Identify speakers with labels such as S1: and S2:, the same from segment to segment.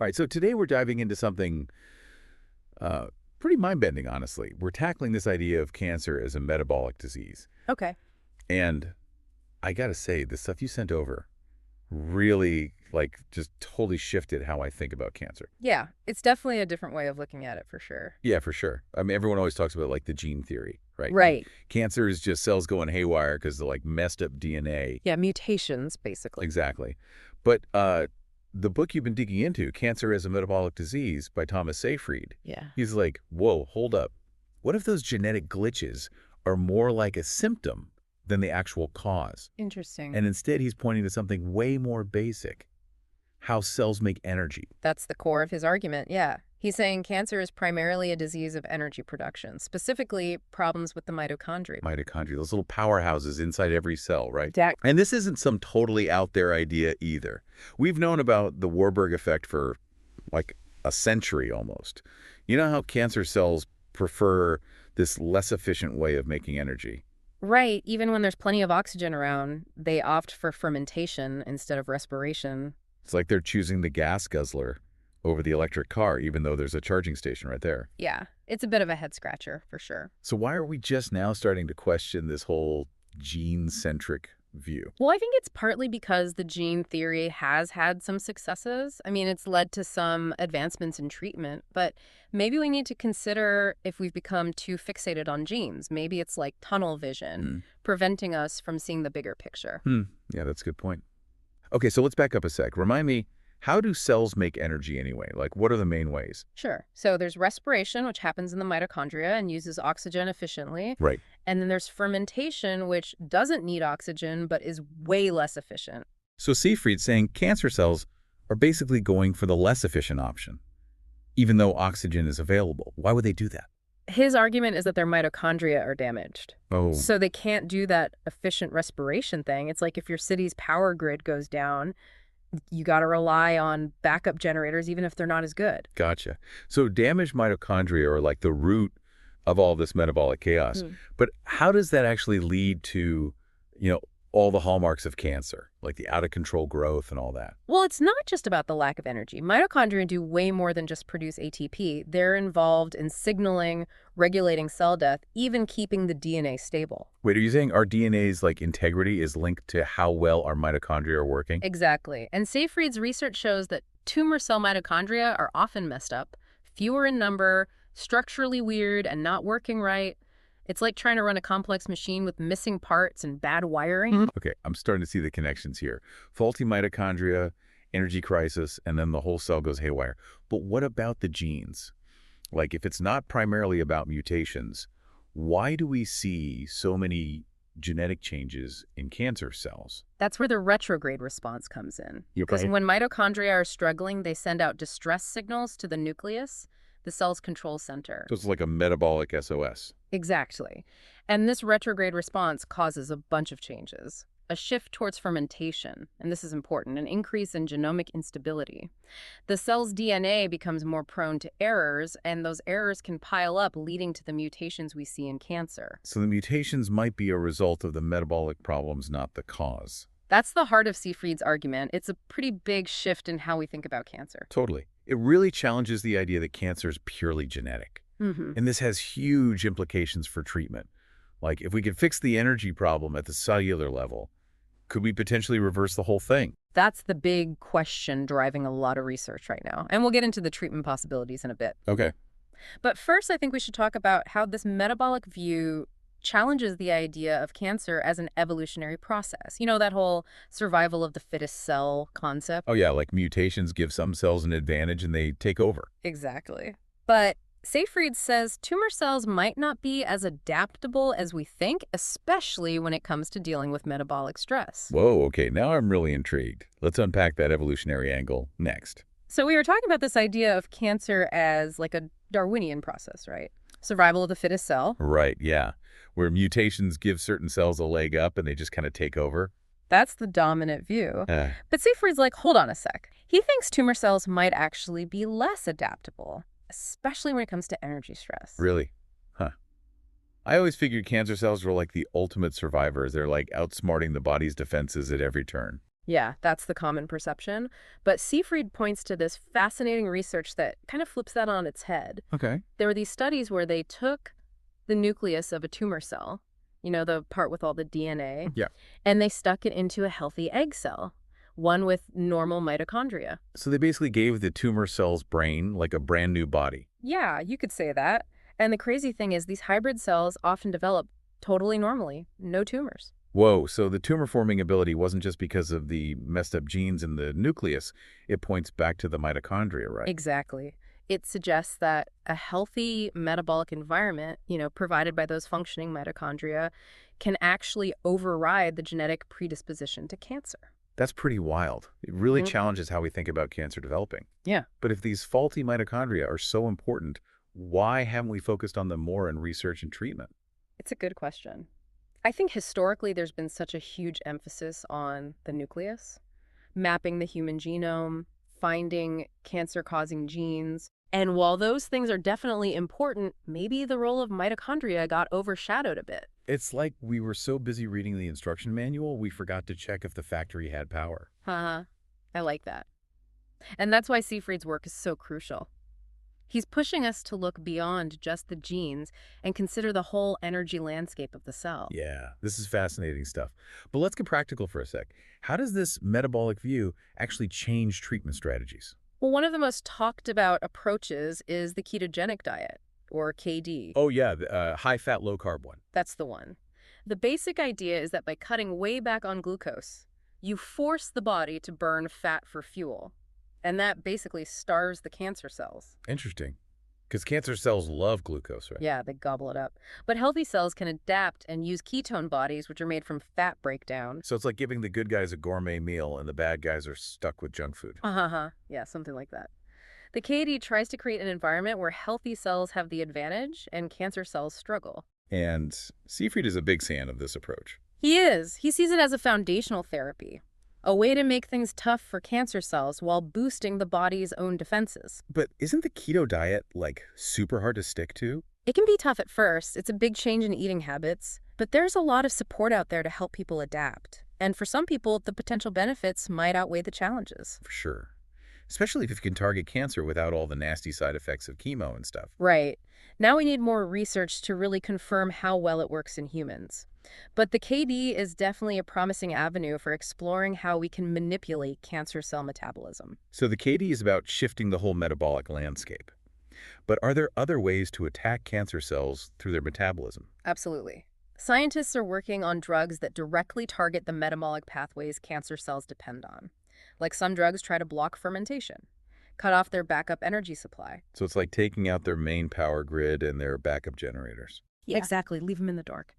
S1: All right, so today we're diving into something pretty mind-bending, honestly. We're tackling this idea of cancer as a metabolic disease.
S2: Okay.
S1: And I gotta say, the stuff you sent over really, just totally shifted how I think about cancer.
S2: Yeah, it's definitely a different way of looking at it for sure.
S1: Yeah, for sure. I mean, everyone always talks about, the gene theory, right?
S2: Right.
S1: Cancer is just cells going haywire because of, messed up DNA.
S2: Yeah, mutations, basically.
S1: Exactly. But the book you've been digging into, Cancer as a Metabolic Disease by Thomas Seyfried,
S2: Yeah.
S1: he's like, whoa, hold up. What if those genetic glitches are more like a symptom than the actual cause?
S2: Interesting.
S1: And instead, he's pointing to something way more basic, how cells make energy.
S2: That's the core of his argument, yeah. He's saying cancer is primarily a disease of energy production, specifically problems with the mitochondria.
S1: Mitochondria, those little powerhouses inside every cell, right?
S2: That-
S1: And this isn't some totally out there idea either. We've known about the Warburg effect for a century almost. You know how cancer cells prefer this less efficient way of making energy?
S2: Right, even when there's plenty of oxygen around, they opt for fermentation instead of respiration.
S1: It's like they're choosing the gas guzzler over the electric car, even though there's a charging station right there.
S2: Yeah, it's a bit of a head-scratcher, for sure.
S1: So why are we just now starting to question this whole gene-centric view?
S2: Well, I think it's partly because the gene theory has had some successes. I mean, it's led to some advancements in treatment, but maybe we need to consider if we've become too fixated on genes. Maybe it's like tunnel vision, preventing us from seeing the bigger picture.
S1: Yeah, that's a good point. Okay, so let's back up a sec. Remind me, how do cells make energy anyway? What are the main ways?
S2: Sure. So there's respiration, which happens in the mitochondria and uses oxygen efficiently.
S1: Right.
S2: And then there's fermentation, which doesn't need oxygen, but is way less efficient.
S1: So Seyfried's saying cancer cells are basically going for the less efficient option, even though oxygen is available. Why would they do that?
S2: His argument is that their mitochondria are damaged.
S1: Oh.
S2: So they can't do that efficient respiration thing. It's like if your city's power grid goes down, you got to rely on backup generators, even if they're not as good.
S1: Gotcha. So damaged mitochondria are like the root of all this metabolic chaos. But how does that actually lead to, all the hallmarks of cancer, like the out-of-control growth and all that?
S2: Well, it's not just about the lack of energy. Mitochondria do way more than just produce ATP. They're involved in signaling, regulating cell death, even keeping the DNA stable.
S1: Wait, are you saying our DNA's integrity is linked to how well our mitochondria are working?
S2: Exactly. And Seyfried's research shows that tumor cell mitochondria are often messed up, fewer in number, structurally weird, and not working right. It's like trying to run a complex machine with missing parts and bad wiring.
S1: Okay, I'm starting to see the connections here. Faulty mitochondria, energy crisis, and then the whole cell goes haywire. But what about the genes? If it's not primarily about mutations, why do we see so many genetic changes in cancer cells?
S2: That's where the retrograde response comes in.
S1: You're
S2: Because
S1: right.
S2: when mitochondria are struggling, they send out distress signals to the nucleus, the cell's control center.
S1: So it's like a metabolic SOS.
S2: Exactly. And this retrograde response causes a bunch of changes. A shift towards fermentation, and this is important, an increase in genomic instability. The cell's DNA becomes more prone to errors, and those errors can pile up, leading to the mutations we see in cancer.
S1: So the mutations might be a result of the metabolic problems, not the cause.
S2: That's the heart of Seyfried's argument. It's a pretty big shift in how we think about cancer.
S1: Totally. It really challenges the idea that cancer is purely genetic. And this has huge implications for treatment. If we could fix the energy problem at the cellular level, could we potentially reverse the whole thing?
S2: That's the big question driving a lot of research right now. And we'll get into the treatment possibilities in a bit.
S1: Okay.
S2: But first, I think we should talk about how this metabolic view challenges the idea of cancer as an evolutionary process. You know, that whole survival of the fittest cell concept?
S1: Oh, yeah, mutations give some cells an advantage and they take over.
S2: Exactly. But Seyfried says tumor cells might not be as adaptable as we think, especially when it comes to dealing with metabolic stress.
S1: Whoa, okay, now I'm really intrigued. Let's unpack that evolutionary angle next.
S2: So we were talking about this idea of cancer as like a Darwinian process, right? Survival of the fittest cell.
S1: Right, yeah. Where mutations give certain cells a leg up and they just kind of take over.
S2: That's the dominant view. But Seyfried's like, hold on a sec. He thinks tumor cells might actually be less adaptable, especially when it comes to energy stress.
S1: Really? Huh. I always figured cancer cells were like the ultimate survivors. They're outsmarting the body's defenses at every turn.
S2: Yeah, that's the common perception. But Seyfried points to this fascinating research that kind of flips that on its head.
S1: Okay.
S2: There were these studies where they took the nucleus of a tumor cell, the part with all the DNA,
S1: Yeah.
S2: and they stuck it into a healthy egg cell, one with normal mitochondria.
S1: So they basically gave the tumor cell's brain like a brand new body.
S2: Yeah, you could say that. And the crazy thing is these hybrid cells often develop totally normally, no tumors.
S1: Whoa, so the tumor-forming ability wasn't just because of the messed up genes in the nucleus. It points back to the mitochondria, right?
S2: Exactly. It suggests that a healthy metabolic environment, provided by those functioning mitochondria, can actually override the genetic predisposition to cancer.
S1: That's pretty wild. It really
S2: Mhm.
S1: challenges how we think about cancer developing.
S2: Yeah.
S1: But if these faulty mitochondria are so important, why haven't we focused on them more in research and treatment?
S2: It's a good question. I think historically there's been such a huge emphasis on the nucleus, mapping the human genome, finding cancer-causing genes. And while those things are definitely important, maybe the role of mitochondria got overshadowed a bit.
S1: It's like we were so busy reading the instruction manual, we forgot to check if the factory had power.
S2: Haha, I like that. And that's why Seyfried's work is so crucial. He's pushing us to look beyond just the genes and consider the whole energy landscape of the cell.
S1: Yeah, this is fascinating stuff. But let's get practical for a sec. How does this metabolic view actually change treatment strategies?
S2: Well, one of the most talked about approaches is the ketogenic diet, or KD.
S1: Oh, yeah, the high-fat, low-carb one.
S2: That's the one. The basic idea is that by cutting way back on glucose, you force the body to burn fat for fuel. And that basically starves the cancer cells.
S1: Interesting. Because cancer cells love glucose, right?
S2: Yeah, they gobble it up. But healthy cells can adapt and use ketone bodies, which are made from fat breakdown.
S1: So it's like giving the good guys a gourmet meal and the bad guys are stuck with junk food.
S2: Uh-huh. Yeah, something like that. The KD tries to create an environment where healthy cells have the advantage and cancer cells struggle.
S1: And Seyfried is a big fan of this approach.
S2: He is. He sees it as a foundational therapy, a way to make things tough for cancer cells while boosting the body's own defenses.
S1: But isn't the keto diet, like, super hard to stick to?
S2: It can be tough at first. It's a big change in eating habits, but there's a lot of support out there to help people adapt. And for some people, the potential benefits might outweigh the challenges.
S1: For sure. Especially if you can target cancer without all the nasty side effects of chemo and stuff.
S2: Right. Now we need more research to really confirm how well it works in humans. But the KD is definitely a promising avenue for exploring how we can manipulate cancer cell metabolism.
S1: So the KD is about shifting the whole metabolic landscape. But are there other ways to attack cancer cells through their metabolism?
S2: Absolutely. Scientists are working on drugs that directly target the metabolic pathways cancer cells depend on. Like some drugs try to block fermentation, cut off their backup energy supply.
S1: So it's like taking out their main power grid and their backup generators.
S2: Yeah. Exactly, leave them in the dark.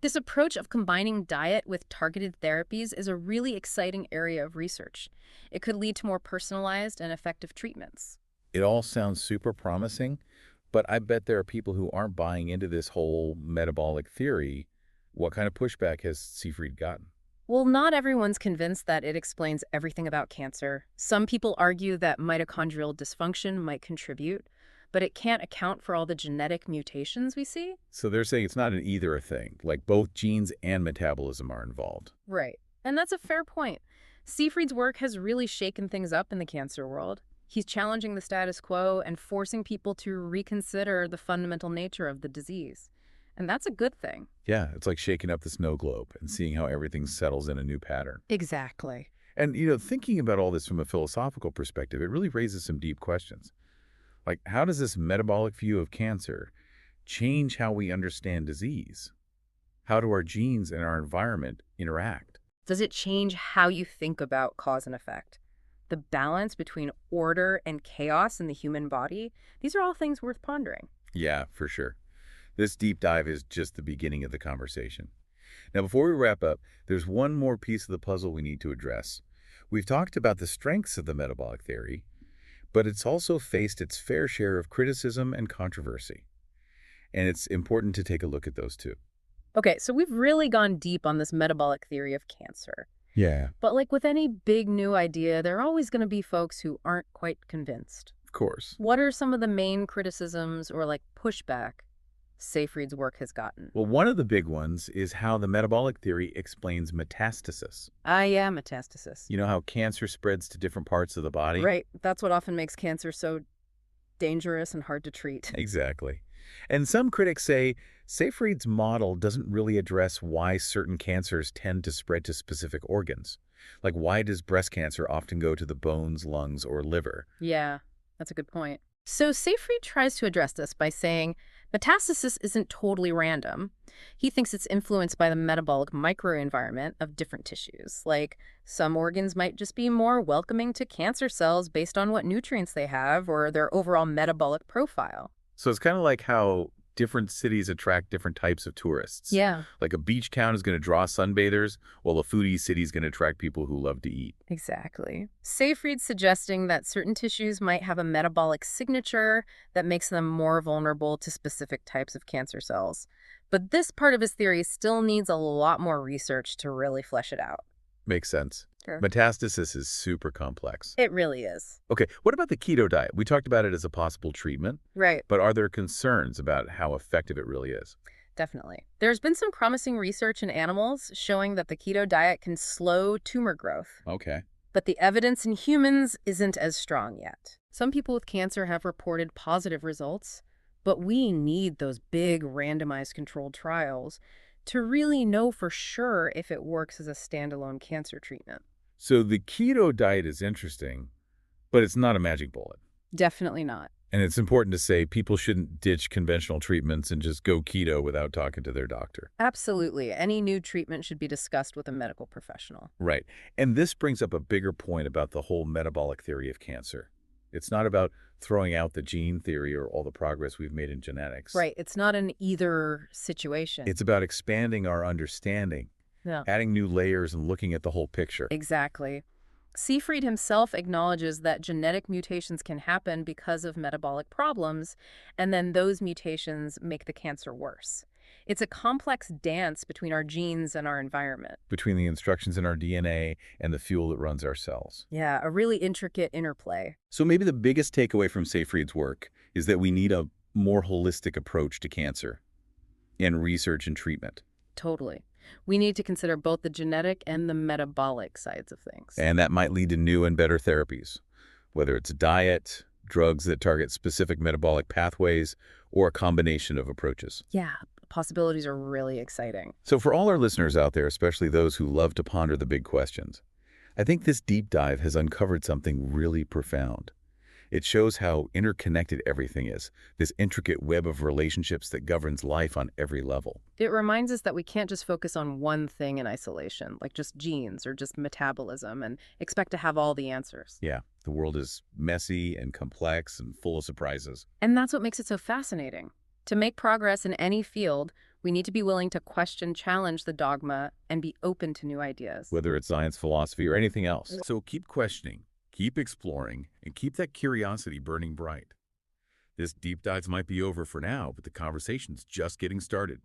S2: This approach of combining diet with targeted therapies is a really exciting area of research. It could lead to more personalized and effective treatments.
S1: It all sounds super promising, but I bet there are people who aren't buying into this whole metabolic theory. What kind of pushback has Seyfried gotten?
S2: Well, not everyone's convinced that it explains everything about cancer. Some people argue that mitochondrial dysfunction might contribute, but it can't account for all the genetic mutations we see.
S1: So they're saying it's not an either a thing, like both genes and metabolism are involved.
S2: Right. And that's a fair point. Seyfried's work has really shaken things up in the cancer world. He's challenging the status quo and forcing people to reconsider the fundamental nature of the disease. And that's a good thing.
S1: Yeah, it's like shaking up the snow globe and seeing how everything settles in a new pattern.
S2: Exactly.
S1: And, thinking about all this from a philosophical perspective, it really raises some deep questions. Like, how does this metabolic view of cancer change how we understand disease? How do our genes and our environment interact?
S2: Does it change how you think about cause and effect? The balance between order and chaos in the human body? These are all things worth pondering.
S1: Yeah, for sure. This deep dive is just the beginning of the conversation. Now, before we wrap up, there's one more piece of the puzzle we need to address. We've talked about the strengths of the metabolic theory, but it's also faced its fair share of criticism and controversy. And it's important to take a look at those too.
S2: Okay, so we've really gone deep on this metabolic theory of cancer.
S1: Yeah,
S2: But like with any big new idea, there are always going to be folks who aren't quite convinced.
S1: of course.
S2: What are some of the main criticisms or like pushback Seyfried's work has gotten.
S1: Well, one of the big ones is how the metabolic theory explains metastasis.
S2: Ah, yeah, metastasis.
S1: You know how cancer spreads to different parts of the body?
S2: Right. That's what often makes cancer so dangerous and hard to treat.
S1: Exactly. And some critics say Seyfried's model doesn't really address why certain cancers tend to spread to specific organs. Like, why does breast cancer often go to the bones, lungs, or liver?
S2: Yeah, that's a good point. So Seyfried tries to address this by saying metastasis isn't totally random. He thinks it's influenced by the metabolic microenvironment of different tissues. Like some organs might just be more welcoming to cancer cells based on what nutrients they have or their overall metabolic profile.
S1: So it's kind of like how different cities attract different types of tourists.
S2: Yeah,
S1: Like a beach town is going to draw sunbathers, while a foodie city is going to attract people who love to eat.
S2: exactly. Seyfried's suggesting that certain tissues might have a metabolic signature that makes them more vulnerable to specific types of cancer cells. But this part of his theory still needs a lot more research to really flesh it out.
S1: Makes sense.
S2: Sure.
S1: Metastasis is super complex.
S2: It really is.
S1: Okay, what about the keto diet? We talked about it as a possible treatment,
S2: Right.
S1: but are there concerns about how effective it really is?
S2: Definitely. There's been some promising research in animals showing that the keto diet can slow tumor growth,
S1: Okay.
S2: but the evidence in humans isn't as strong yet. Some people with cancer have reported positive results, but we need those big randomized controlled trials to really know for sure if it works as a standalone cancer treatment.
S1: So the keto diet is interesting, but it's not a magic bullet.
S2: Definitely not.
S1: And it's important to say people shouldn't ditch conventional treatments and just go keto without talking to their doctor.
S2: Absolutely. Any new treatment should be discussed with a medical professional.
S1: Right. And this brings up a bigger point about the whole metabolic theory of cancer. It's not about throwing out the gene theory or all the progress we've made in genetics.
S2: Right. It's not an either situation.
S1: It's about expanding our understanding,
S2: Yeah.
S1: adding new layers and looking at the whole picture.
S2: Exactly. Seyfried himself acknowledges that genetic mutations can happen because of metabolic problems, and then those mutations make the cancer worse. It's a complex dance between our genes and our environment.
S1: Between the instructions in our DNA and the fuel that runs our cells.
S2: Yeah, a really intricate interplay.
S1: So maybe the biggest takeaway from Seyfried's work is that we need a more holistic approach to cancer in research and treatment.
S2: Totally. We need to consider both the genetic and the metabolic sides of things.
S1: And that might lead to new and better therapies, whether it's diet, drugs that target specific metabolic pathways, or a combination of approaches.
S2: Yeah, possibilities are really exciting.
S1: So for all our listeners out there, especially those who love to ponder the big questions, I think this deep dive has uncovered something really profound. It shows how interconnected everything is, this intricate web of relationships that governs life on every level.
S2: It reminds us that we can't just focus on one thing in isolation, like just genes or just metabolism, and expect to have all the answers.
S1: Yeah, the world is messy and complex and full of surprises.
S2: And that's what makes it so fascinating. To make progress in any field, we need to be willing to question, challenge the dogma, and be open to new ideas.
S1: Whether it's science, philosophy, or anything else. So keep questioning, keep exploring, and keep that curiosity burning bright. This deep dive might be over for now, but the conversation's just getting started.